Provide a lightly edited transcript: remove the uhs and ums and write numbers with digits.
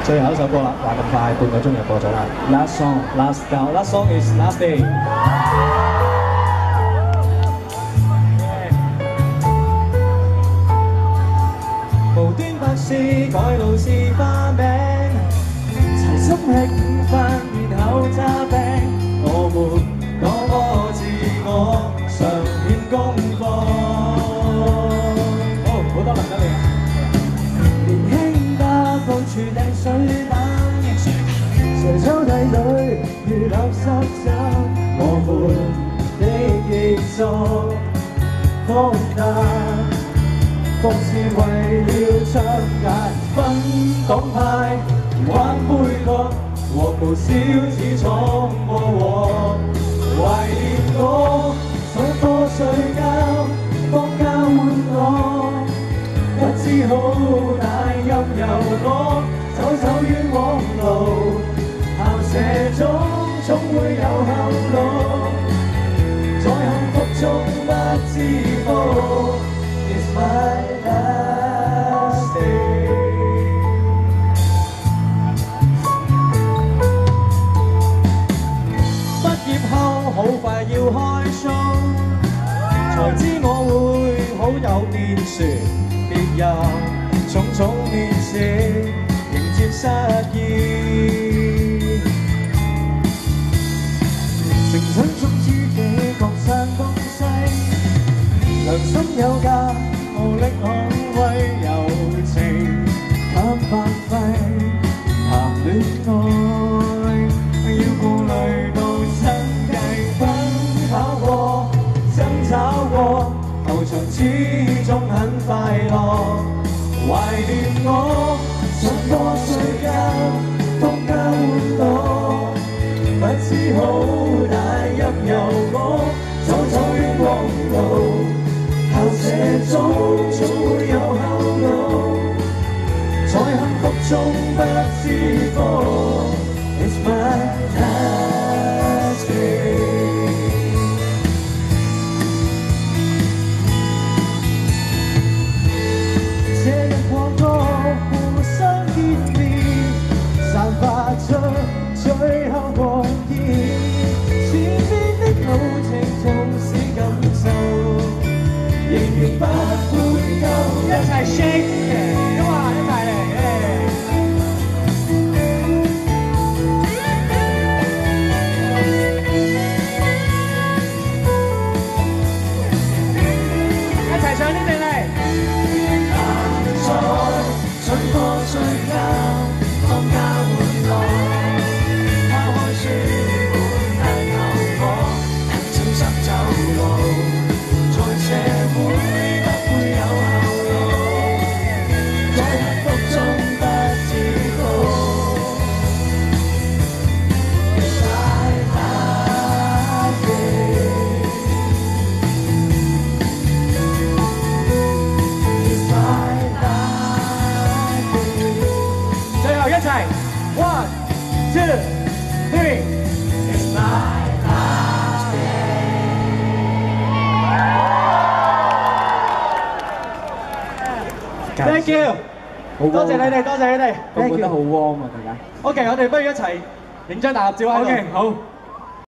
最後一首歌啦，話咁快半個鐘就過咗啦。Last song, last down, last song is last day。無端白事改老是花名，齊心吃午飯，然後詐病。我們多麼自我，常欠功課。好多輪得你啊！年輕得到處掟水彈，隨抽屜裏如垃圾站，我們的傑作放大。諷刺為了唱大，分黨派玩杯葛，和無小子闖過禍。懷念我上課睡覺，放假玩樂，不知好歹任由我走走冤枉路。校舍中總會有後路，在幸福中不知福。It's my last day。畢業後好快要開 show， 才知我會好有電視，別有種種面試迎接失意。成長中知己各散東西，良心有價，無力捍衛友情，坦白費談戀愛，要顧慮到生計，奔跑過，爭吵過，後場始終很快樂。懷念我上課睡覺，放假玩樂，不知好歹任由我走走冤枉路。校舍中總會有後路，在幸福中不知福。It's my last day。這日跨過互相見面，散發出最後狂熱，前面的路程縱使感受，仍然不會夠。一齊 shake 嘅，咁啊，一齊嚟，一齊唱呢段嚟。在上課睡覺，放假玩樂，拋開書本帶頭火，小心走路。社會不會有後路，在幸福中不知福。It's my last day。It's my last day。最後一齊 ，one two three。It's my Thank you， 多謝你哋，多謝你哋。我覺得好 warm 啊，大家。OK， 我哋不如一齊影張大合照啊。OK， 好。